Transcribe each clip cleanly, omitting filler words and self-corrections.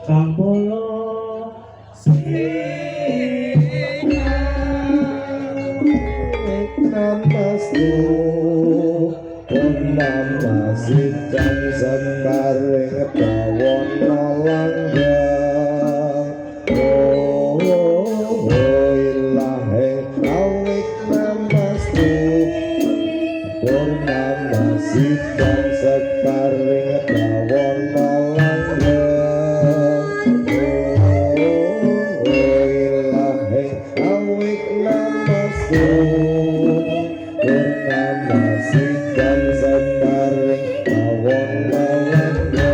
Kampolo Namastu Purnama Sidang Sekaring Bawana Langgeng Oh ilahe awik namastu Purnama Sidang Sekaring Bawana Langgeng Oh ilahe awik namastu Purnama Sidang Sekaring Bawana Langgeng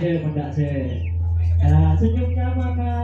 mendak sih. Nah, senyumnya maka.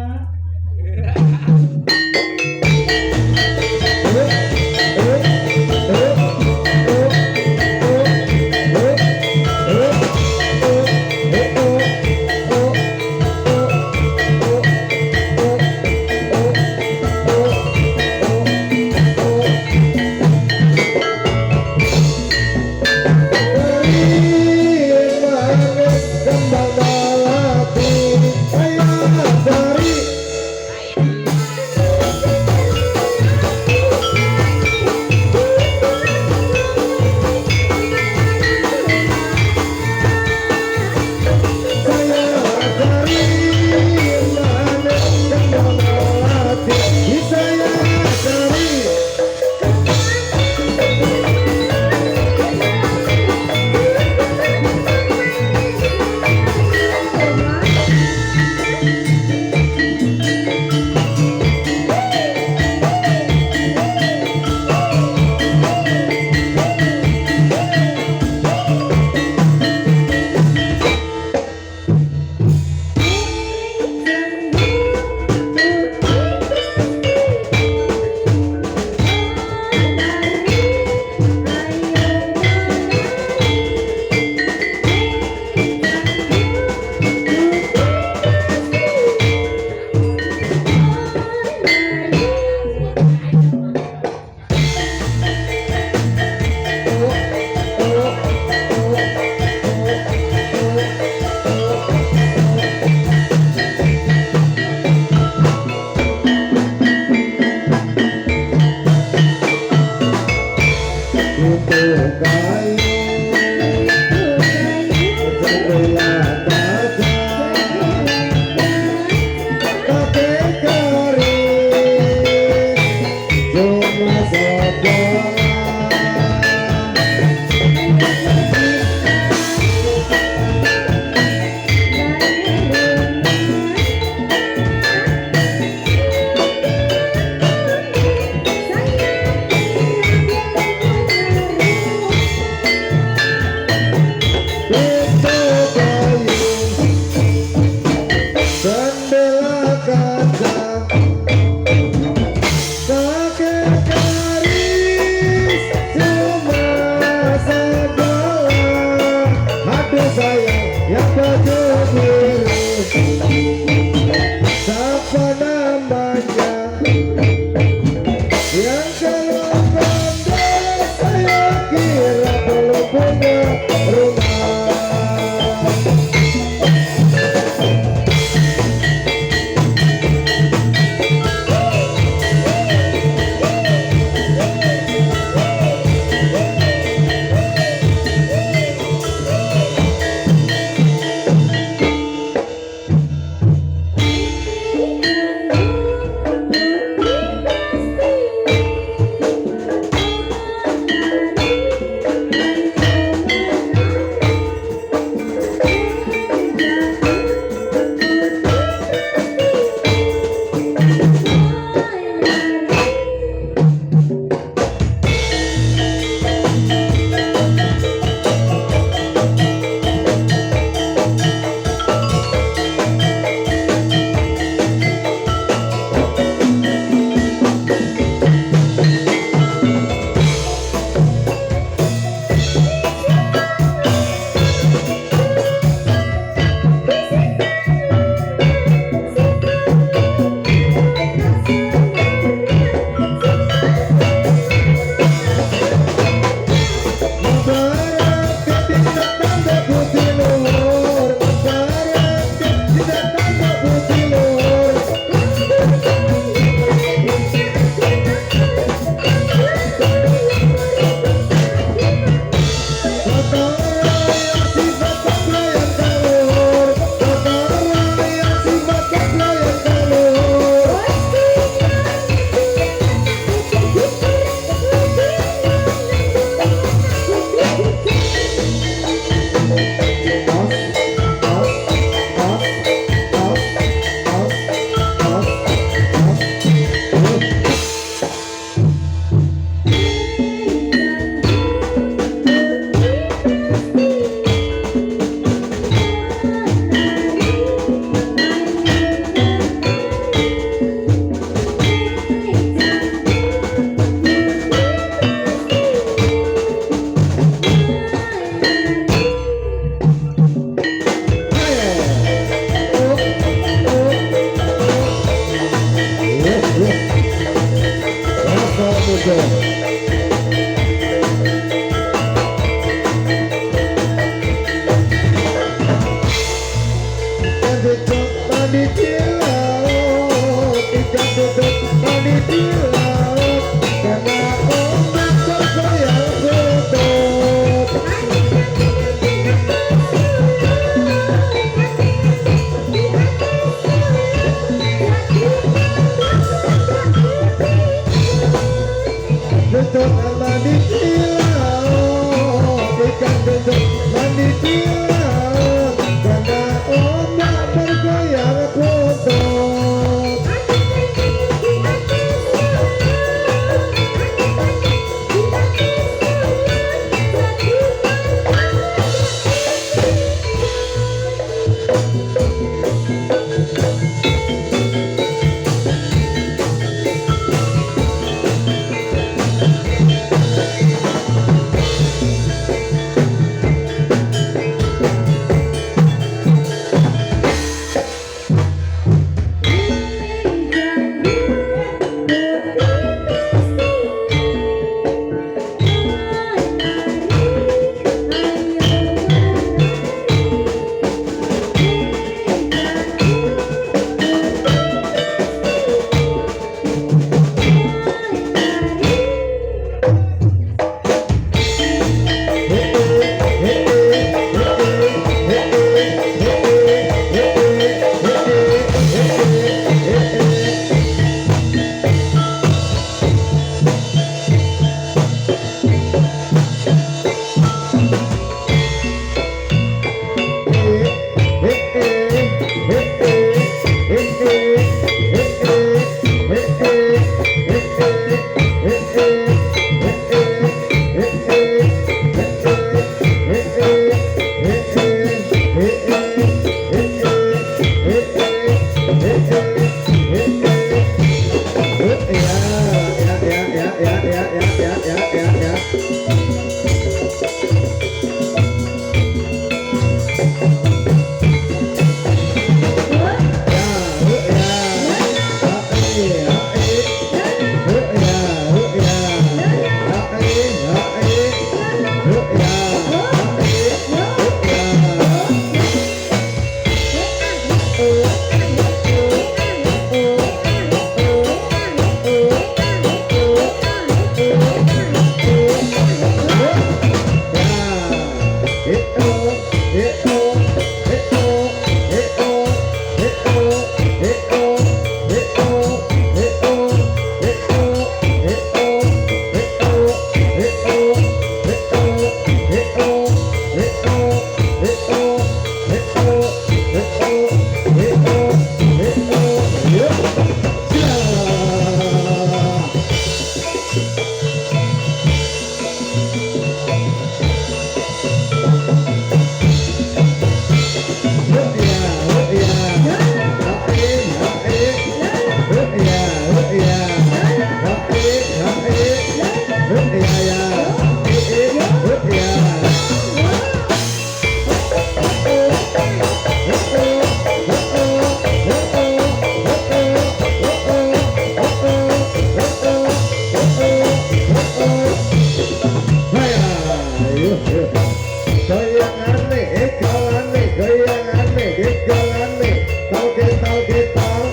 Goyangane, galane, goyangane, galane. Tauke, tauke, tau.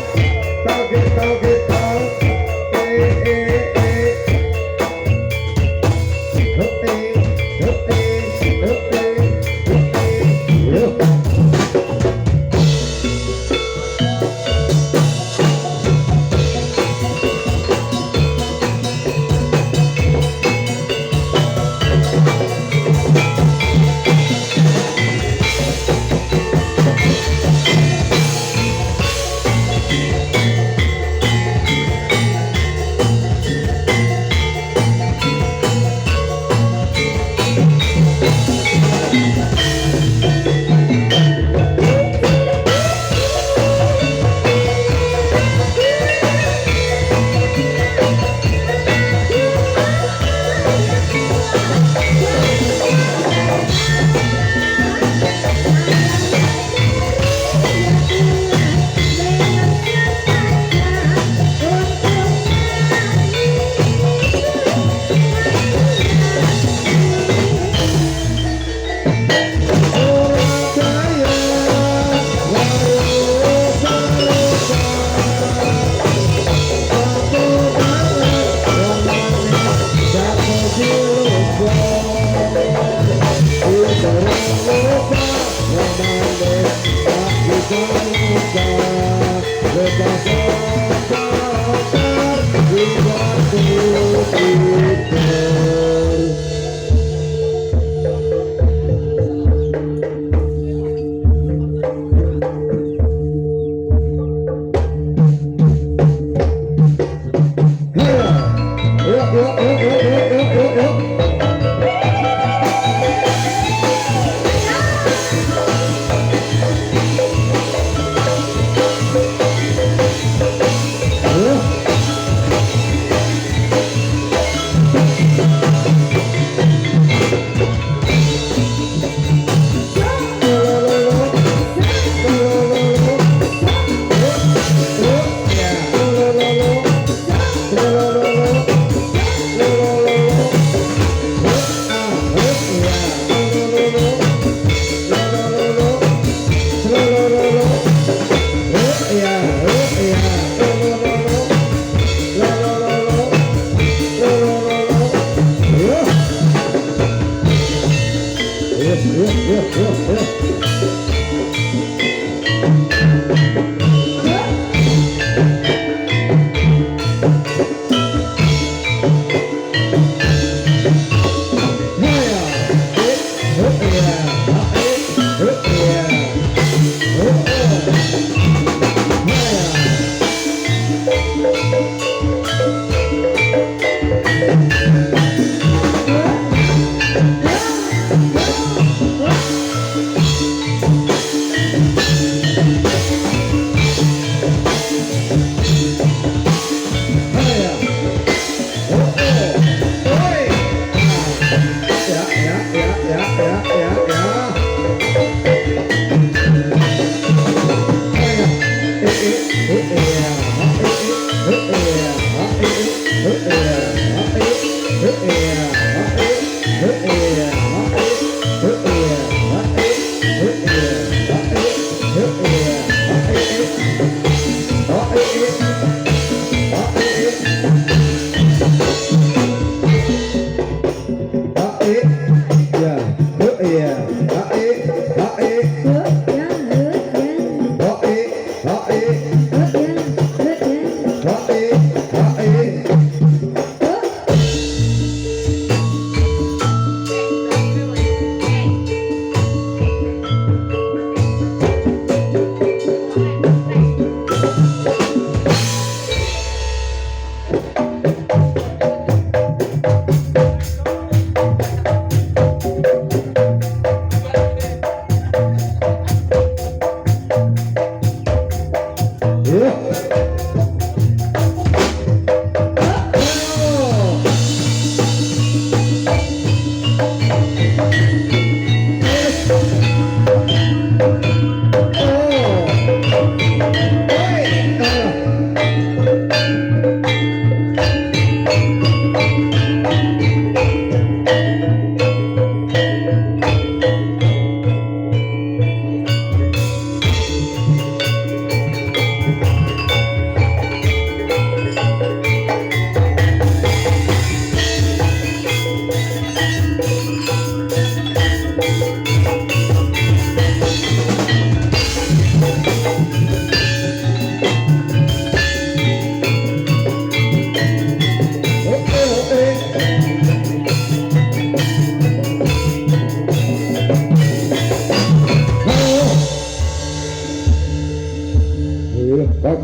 Tauke, tauke, tau.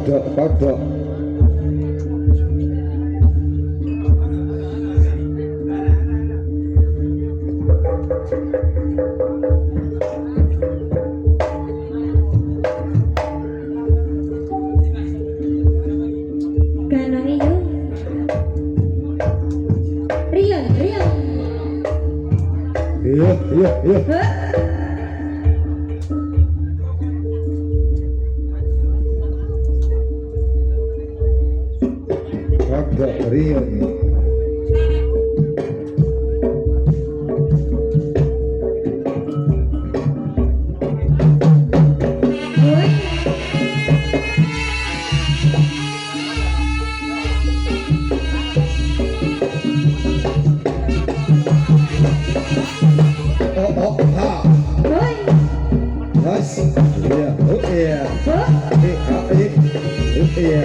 kodok. Ganang iyo. Rian. Iya. Hah? Kodok Rio nih. Woi. Oh, ha. Woi. Mas. Iya. Oh iya. Woi. Iya.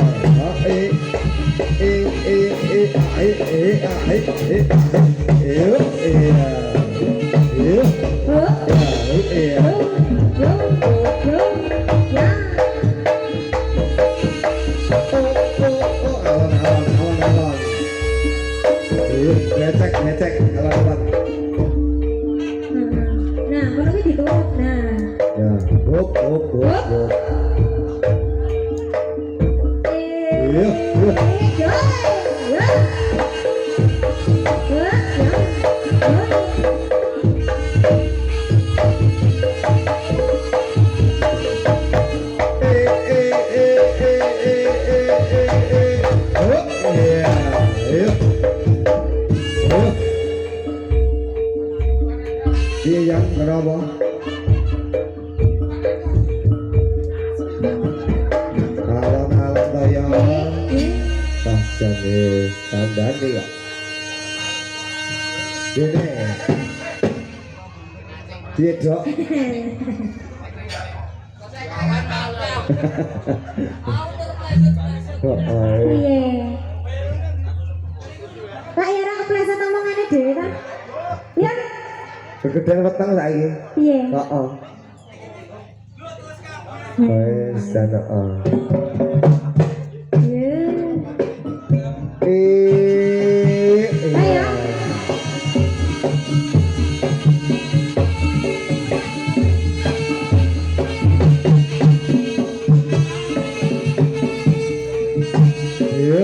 Ngecek alat-alat. Nah, kalau ini ditutup. Nah. Ya, hop. Iya. Dia yang kenapa? Alam bayangan tak jadi tanda dia. Ini tidak. Iya. Tak ya ra kepleset omongane dhewe ta. Ya. Kegedean weteng lagi. Iya. Heeh. Wes sana. Iya. Iya. Iya. Iya. Iya.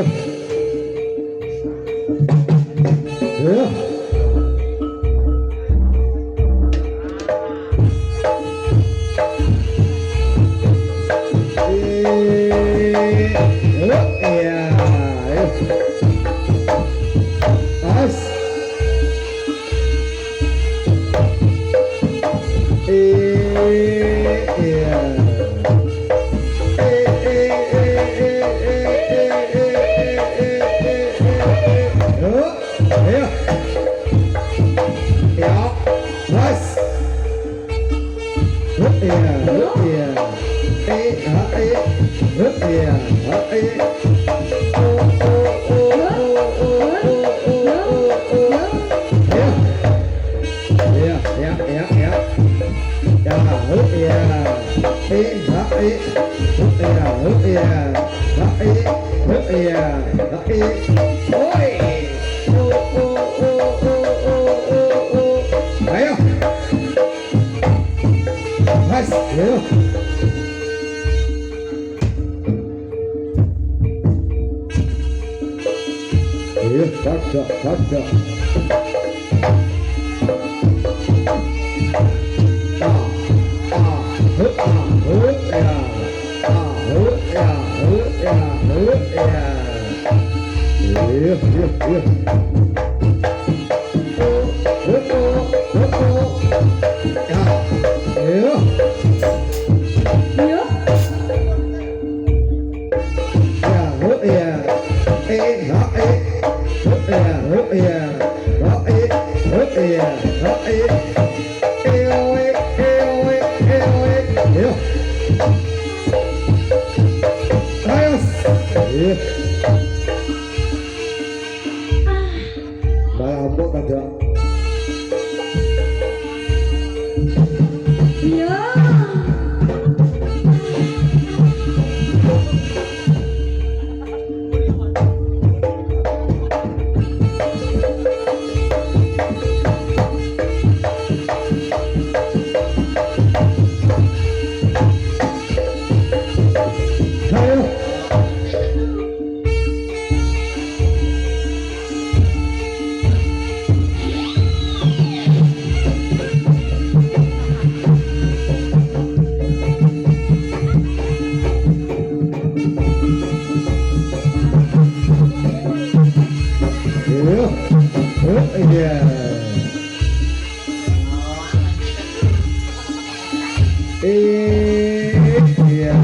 Iya. Iya.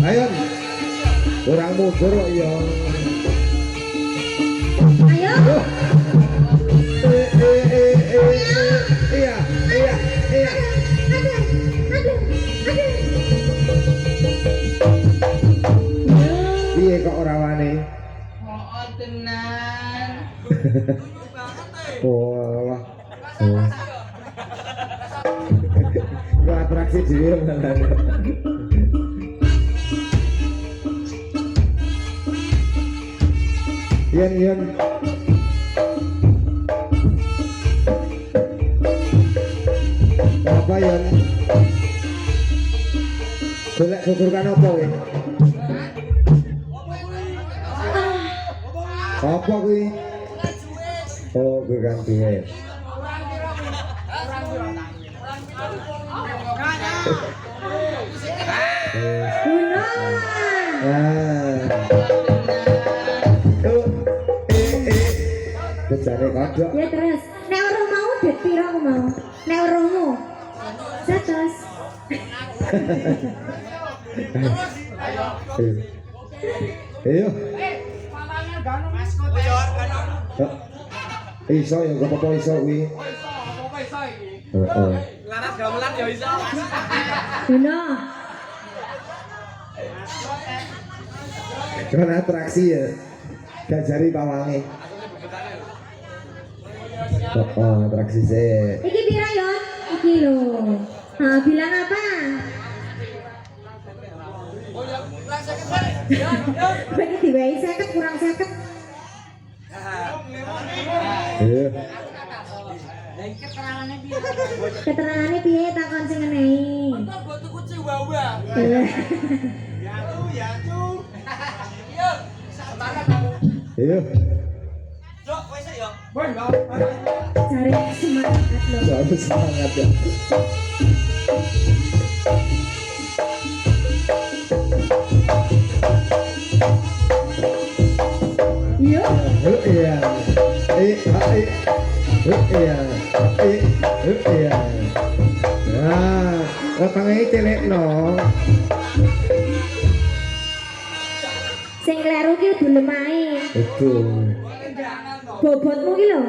Ayo. Kurang mundur kok ya. Ayo. Iya. Piye kok ora wani? Oh, tenan. Oh. Lu atraksi dhewe malah. Yen. Apa Yen? Golek kukurkan apa kowe? Apa kuwi? Oh, kukurkan duit. Kejane kodok. Ya terus, nek urung mau det piro aku mau. Nek urungmu 100. Ayo. Iso ya gak apa-apa iso kuwi. Heeh. Laras gamelan ya iso. Dino. Kan atraksi ya. Gak jari pawange. Oh, atraksi sih. Iki piro ya? Iki lho. Nah, bilang apa? Bagi diwai 50 kurang 50. Iya. Keterangannya piye takon sing ngenehi? Iya. Cari semangat lo. Selalu semangat ya. Iya. Iya. Iya. Nah, wetenge celekno. Sing kleru ki kudu lemai. Betul. Bobotmu ki lho.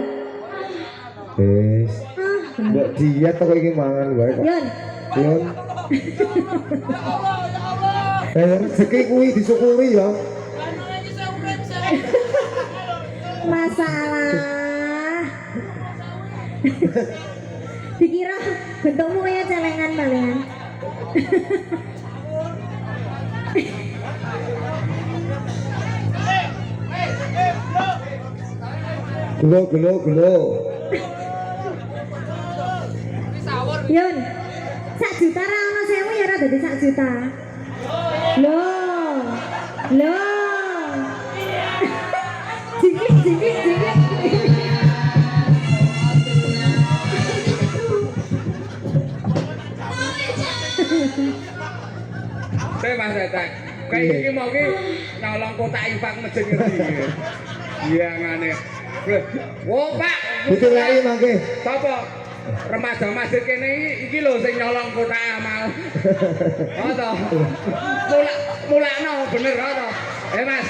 Wis. Ah, Mbok diet kok iki mangan wae kok. Yon. Yon. Rezeki kuwi disyukuri ya. Masalah. Dikira bentukmu kayak celengan malian. Gelo. Yun, 1 juta ra ono 1000 ya ora dadi 1 juta. Loh. Jingklik. Saya Mas Tetek. Kayak iki mau ki nolong kotak infak masjid ngendi. Iya ngene. Wo, Pak. Betul lagi mangke. Sapa? Remaja masjid kene iki lho sing nyolong kotak amal. Oh to. Mulakno bener to. Mas.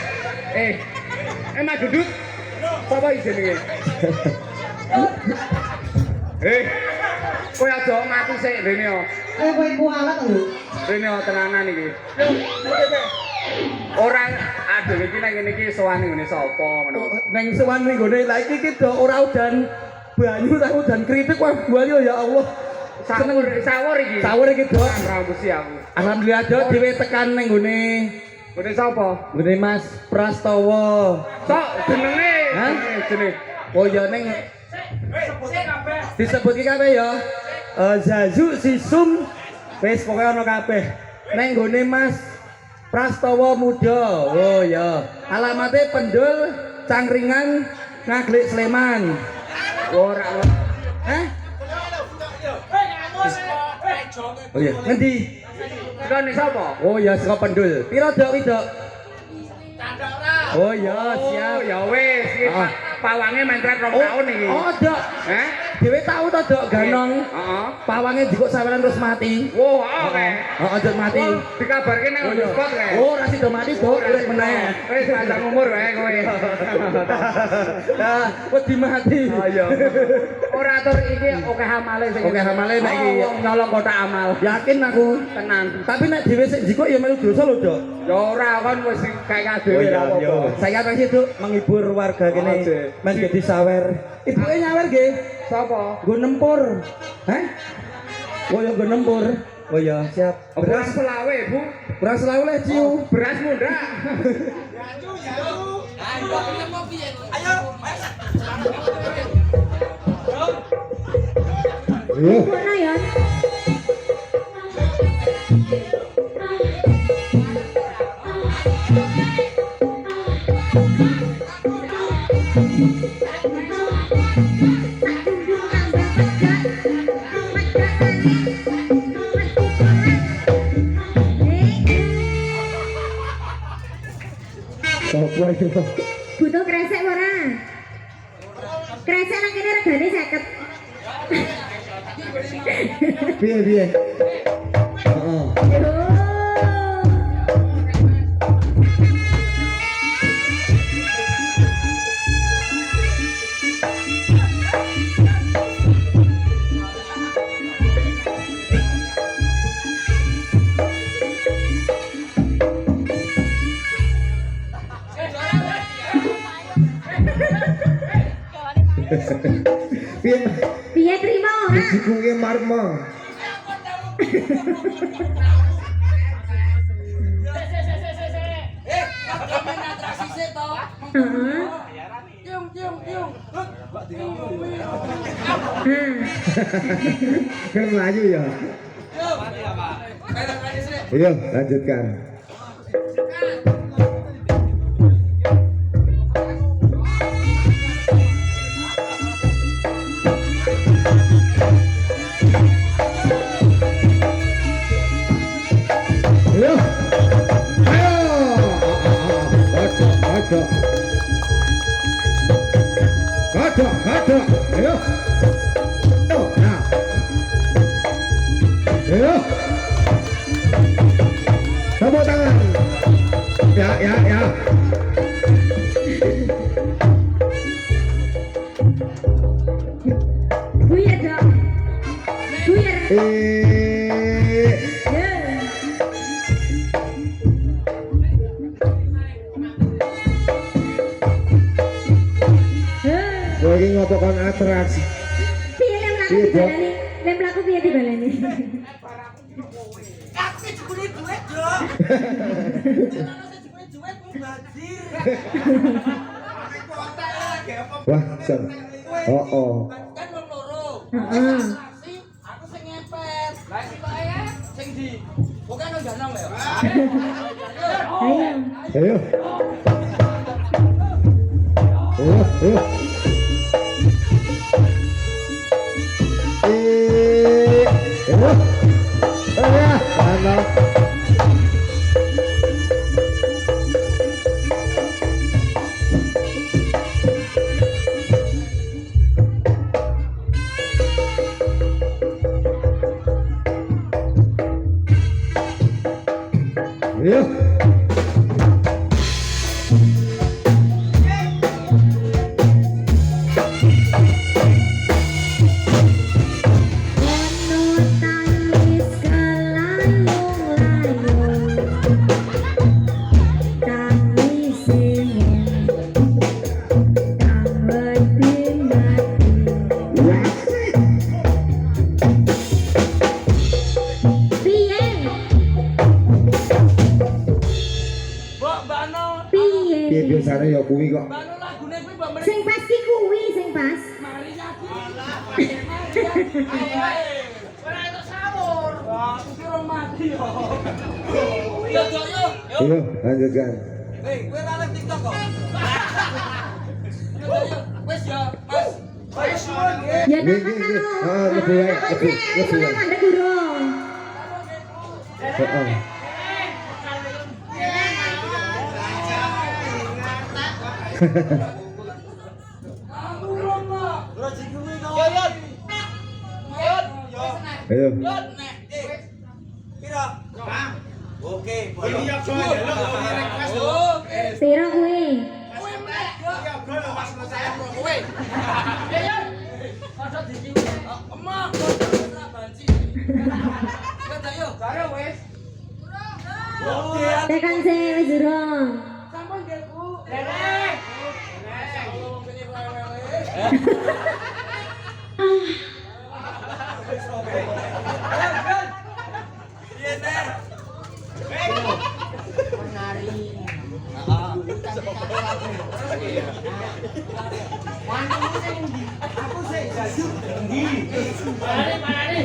Mas Dudut. Sapa iki jenenge? Kowe aja mati sik rene yo. Kowe kualat lho. Rene yo tenanan iki. Orang aduh iki nang ngene iki sowan ngene sapa ngono. Neng sowan ning gone lha iki do ora udan banyu ta udan kritik wah buayo ya Allah. Sawur iki. Sawur iki do. Rambusi aku. Alhamdulillah do dhewe tekan ning gone Ngene sapa? gone Mas Prastowo. Sok jenenge. Hah? Jenenge. Oh ya ning disebut iki kabeh ya. Zazu Sisum wis pokoke ana kabeh. Ning gone Mas Prastowo Muda. Oh ya. Alamatnya Pendul Cangringan Ngaglik Sleman. Ora. Hah? Oh iya, ngendi? Kene sapa? Oh ya saka Pendul. Piro dok widok? Oh ya, siap. Ya wis, iki Ah. pawange mentret 2 tahun iki. Oh, dok. Hah? dhewe tau to Dok ganong. Heeh. Pawange jikuk saweran terus mati. Wah, oke. Heeh, jek mati. Dikabarke nang spot kae. Oh, ora sida mati, Dok, urip meneh. Wis panjang umur wae kowe. Nah, wedi mati. Oh iya. Ora tur iki akeh amale sing. Akeh amale nek iki. Wong nyolong kotak amal. Yakin aku. Tenan. Tapi nek dhewe sik jikuk ya melu dosa lho, Dok. Ya ora kon wis kayak dhewe ora apa-apa. Saya apa sih, Dok, menghibur warga kene. Oke. Men jadi sawer. Ibuke nyawer nggih. Sapa? Nggo nempur. Hah? Oh ya nggo nempur. Oh ya, siap. Beras selawe, Bu. Beras selawe le ciu. Beras muda. Ayo. Mana ya? Sopo iki? Butuh kresek ora? Kresek nang kene regane 50. Piye piye? Heeh. Yo. Piye? Piye trimo ora? Dijikunge marmo. Heeh. Kan melayu ya. Iya, lanjutkan. Ayo. Ayo. Baca. Baca. Ayo. Ayo. Nah. Ayo. Tepuk tangan. Ya. Buyar dong. Buyar. Ya. Lagi ngotokan atraksi. Piye lem laku Piye, Dok? dibalani? Lem laku piye dibalani? Wah, son. Oh. Heeh. Aku sing ngepet. Lah iki kok ya sing di bukan nang danong lho. Ayo. Ayo. Ayo. Ayo. Ayo. Mantap. Ayo. Ono tangis kelayung-layung. Tangis singing. Kang wedi mati. Piye? Piye Piye? biasane ya kuwi kok. Sing pas ki kuwi sing pas. Ayo, lanjutkan. Ya Nggih, nang nggih, nggih. Ah, lebih baik, lebih baik. mandek durung. Heeh. Ayo. Pira kuwi? Tekan sih wis durung.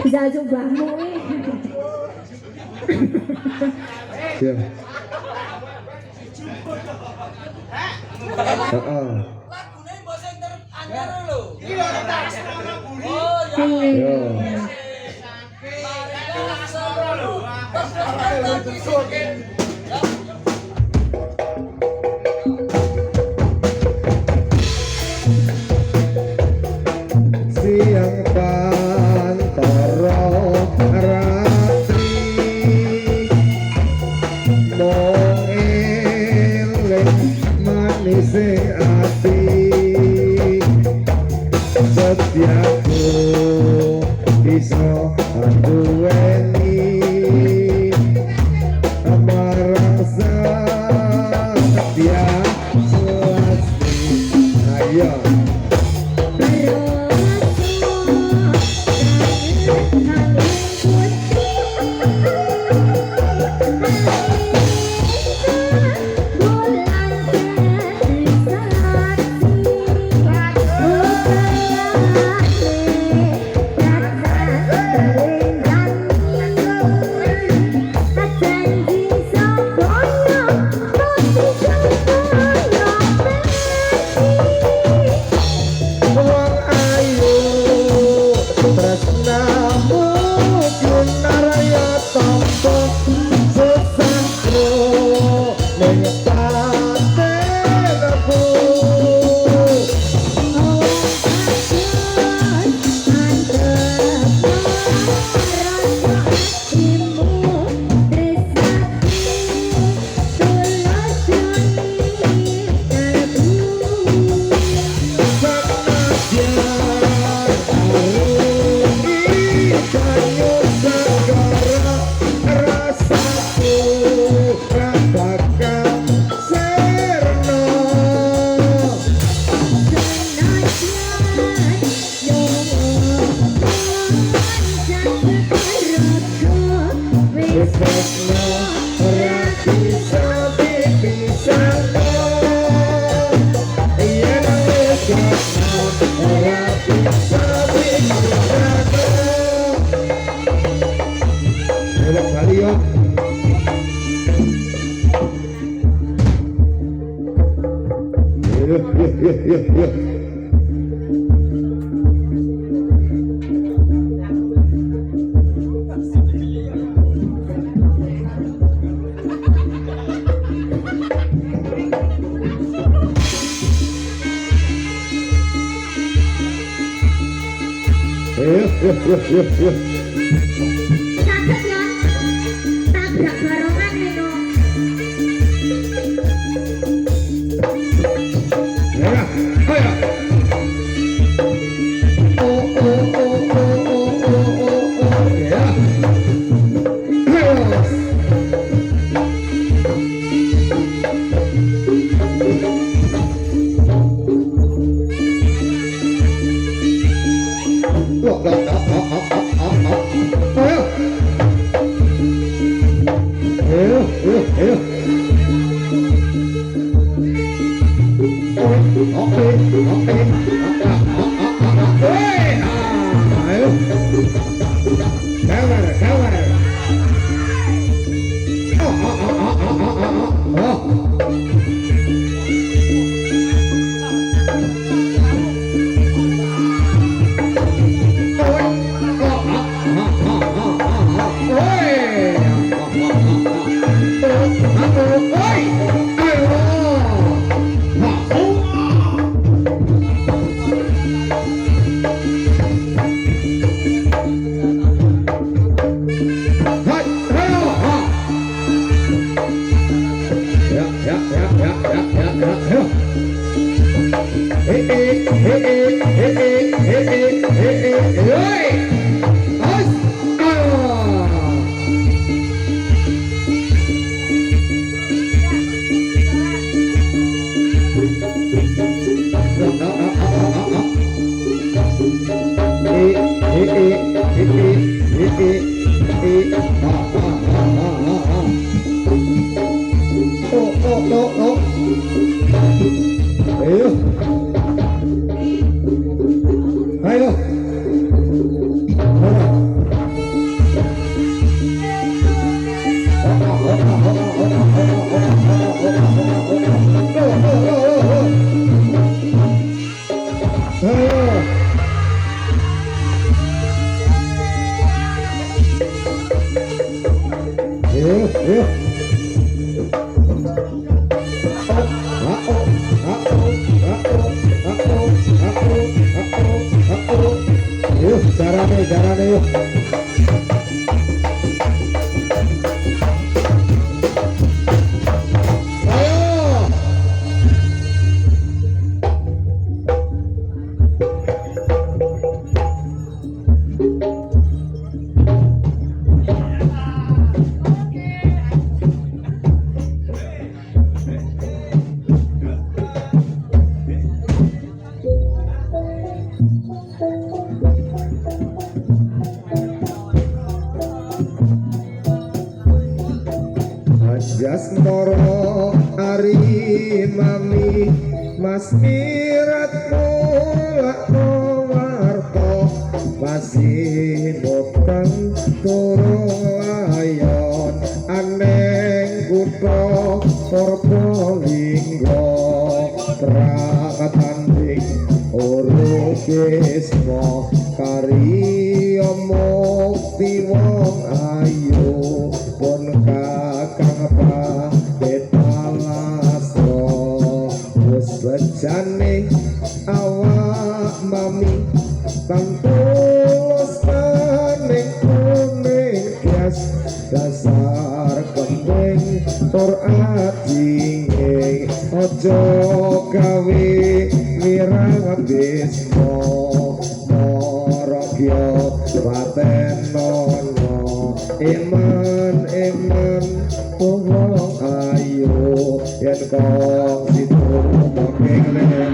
Bisa cobamu Siap. Heeh. Yo. Siang pantoro ratri mong eling manise ati setiaku iso anduweni marang setia selasti ayo wong ayu tresnamu kinaraya tampa sesangku ning pateku Catet ya. Tabrak barongan itu. Yoi. Aus. Ah. Ayo. Carane yuk. Ayo. Jasmoro ari mami mas mirat mulak warto masih notang turun layon aneng kutho Porpolinggo prakat tanding urukismo karya mukti wong ayu pun kakang petalasro wis bejane awak mami tantus maning kuning kias dasar kembing tur ajing ojo gawe mirang bismo morokyo patenono iman wong ayu yen kok situ mokeng lemon.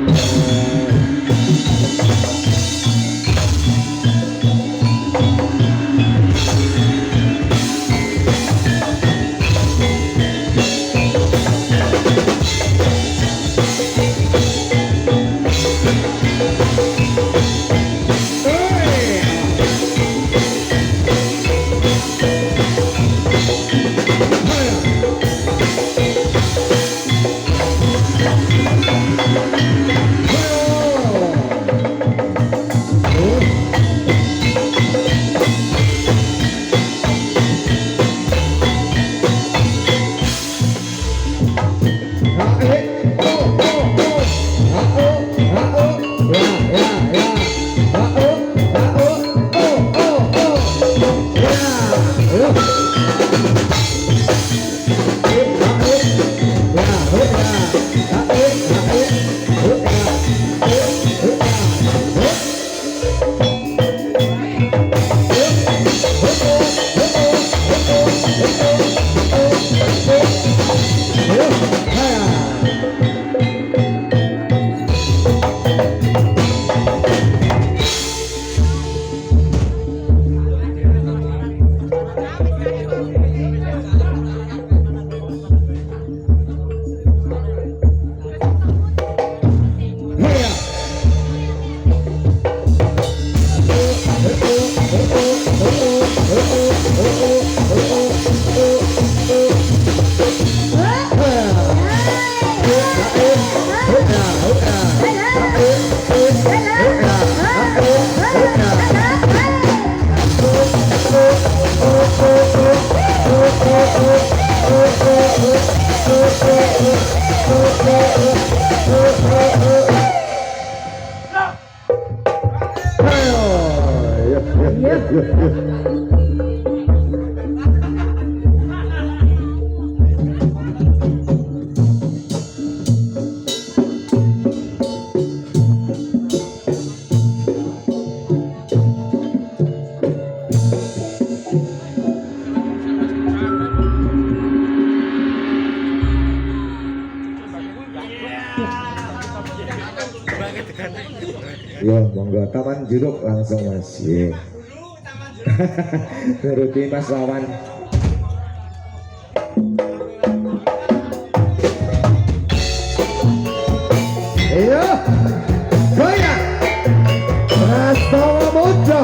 monggo Taman Jeruk langsung Mas. Nggih. Nuruti Mas Wawan. Iya. Goyang. Prastawa Muda.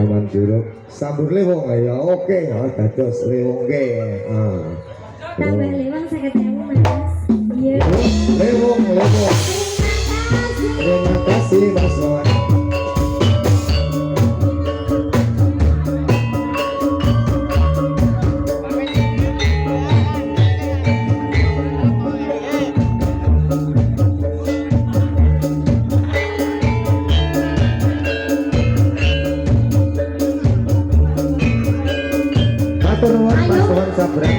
Taman Jeruk sambur lewong ya oke dados lewong ge Tambah lewang 50.000 Mas. Iya. lewong terima kasih Mas Wawan. Mas Wawan sabran.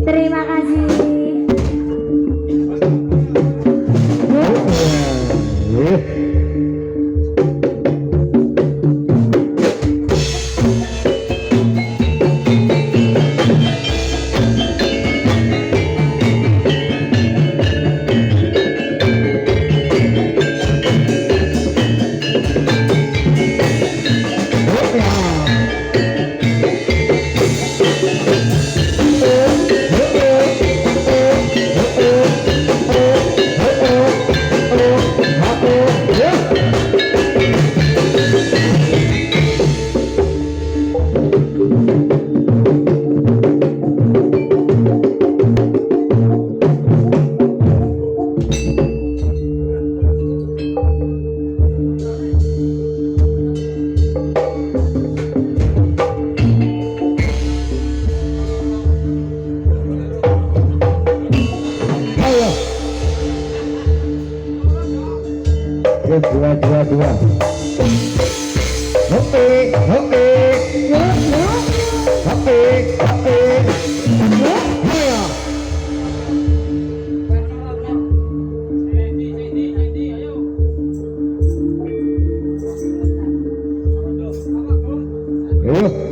Terima kasih. Dua. Hope. Hiya.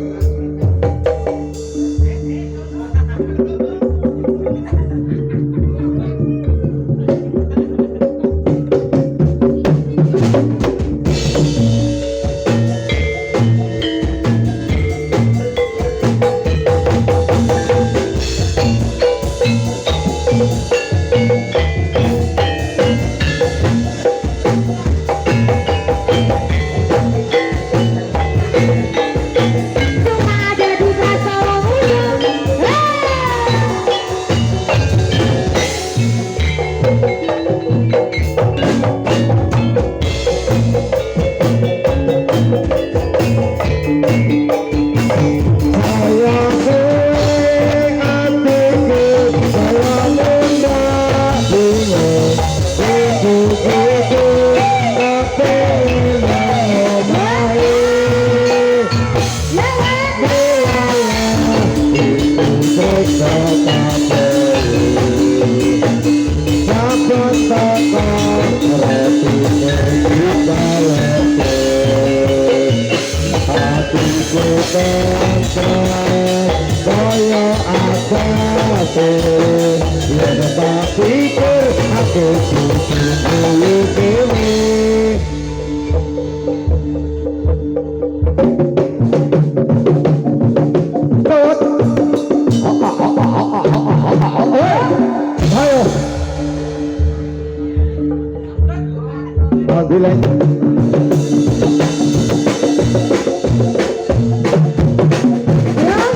Alhamdulillah.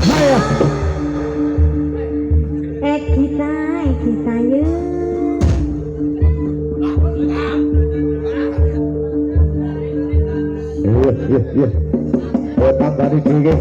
Ayo. Kita ya. Iya. Oh, tambah di sini.